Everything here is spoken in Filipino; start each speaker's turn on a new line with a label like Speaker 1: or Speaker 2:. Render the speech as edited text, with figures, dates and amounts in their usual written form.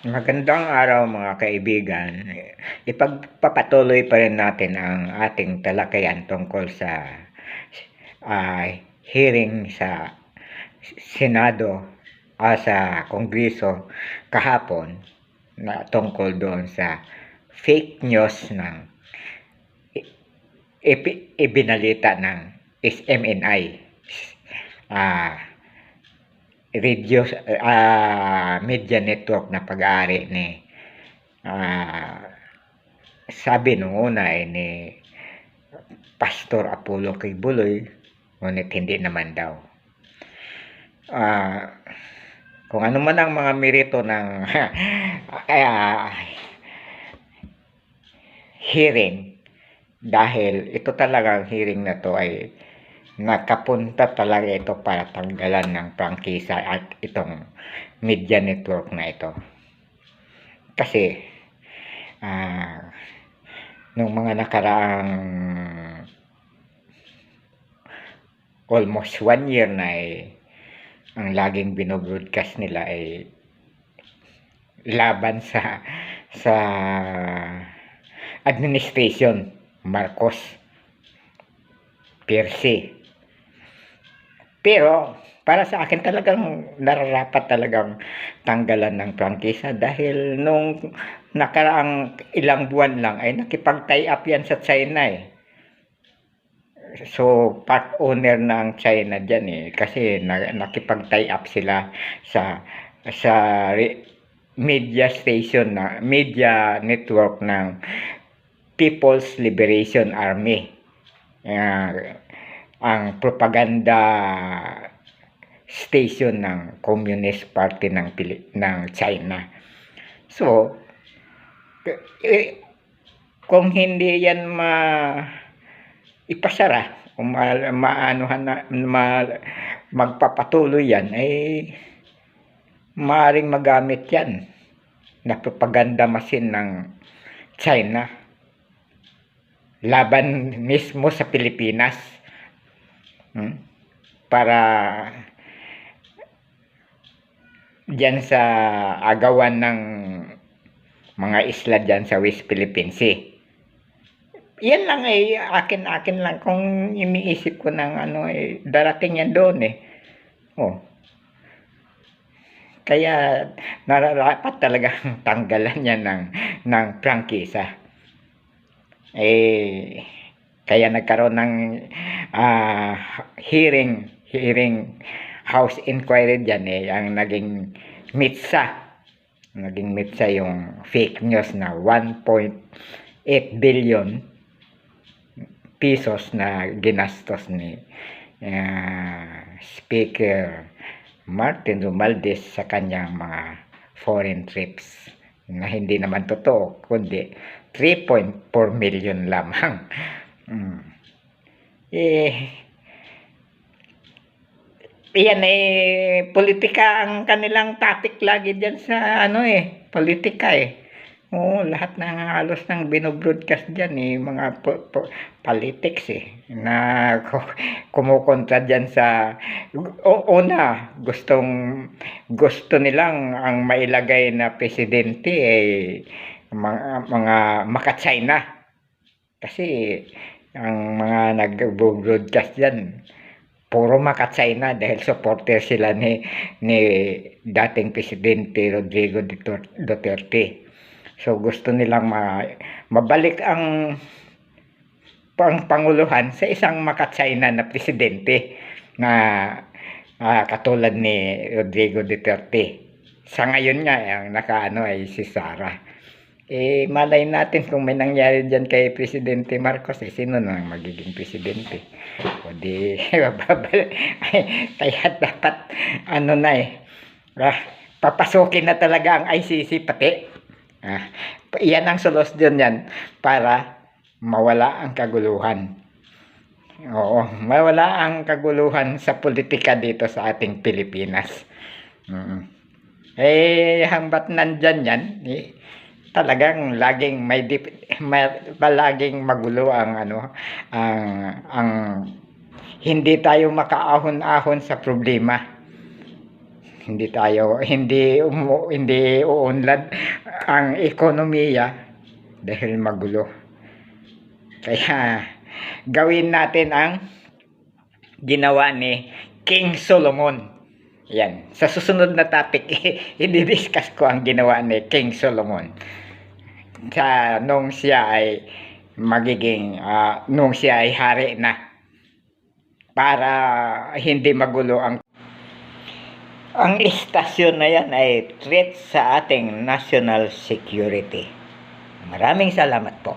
Speaker 1: Magandang araw mga kaibigan. Ipagpapatuloy pa rin natin ang ating talakayan tungkol sa hearing sa Senado sa Kongreso kahapon na tungkol doon sa fake news ng ibinalita ng SMNI, ah, radio media network na pag-aari ni sabi nung una ni Pastor Apollo Kibuloy, ngunit hindi naman daw. Kung ano man ang mga merito ng hearing, dahil ito talagang hearing na to ay nakapunta talaga ito para tanggalan ng prangkisa at itong media network na ito. Kasi nung mga nakaraang almost 1 year na ang laging binobroadcast nila ay laban sa administration Marcos Percy. Pero para sa akin talagang nararapat talagang tanggalan ng prangkisa dahil nung nakaraang ilang buwan lang ay nakipag-tie up yan sa China So part owner ng China dyan kasi nakipag-tie up sila sa media station na media network ng People's Liberation Army. Ang propaganda station ng Communist Party ng China. So, kung hindi yan ipasara, kung magpapatuloy yan, ay maaaring magamit yan na propaganda machine ng China laban mismo sa Pilipinas para diyan sa agawan ng mga isla diyan sa West Philippine Sea. Yan lang akin lang kung iniisip ko ng darating yan doon Kaya nararapat talaga tanggalan yan ng prangkisa. Kaya nagkaroon ng hearing house inquiry dyan ang naging mitsa yung fake news na 1.8 billion pesos na ginastos ni Speaker Martin Romualdez sa kanyang mga foreign trips na hindi naman totoo kundi 3.4 million lamang. Yan politika ang kanilang topic lagi diyan sa politika lahat ng halos ng binobroadcast diyan mga politics na kumukontra diyan sa gusto nilang ang mailagay na presidente mga maka-China kasi ang mga nag-broadcast diyan puro maka-China dahil supporter sila ni dating presidente Rodrigo Duterte. So gusto nilang mabalik ang panguluhan sa isang maka-China na presidente na katulad ni Rodrigo Duterte. Sa ngayon nga ang ay si Sara. Malay natin kung may nangyari dyan kay Presidente Marcos sino na magiging presidente? O di kaya dapat papasukin na talaga ang ICC pati. Iyan ang solusyon yan para mawala ang kaguluhan. Mawala ang kaguluhan sa politika dito sa ating Pilipinas. Hanggat nandyan yan, talagang laging laging magulo ang hindi tayo makaahon-ahon sa problema. hindi uunlad ang ekonomiya dahil magulo. Kaya gawin natin ang ginawa ni King Solomon. Yan. Sa susunod na topic, i-discuss ko ang ginawa ni King Solomon. Nung siya ay nung siya ay hari na. Para hindi magulo ang istasyon na yan ay threat sa ating national security. Maraming salamat po.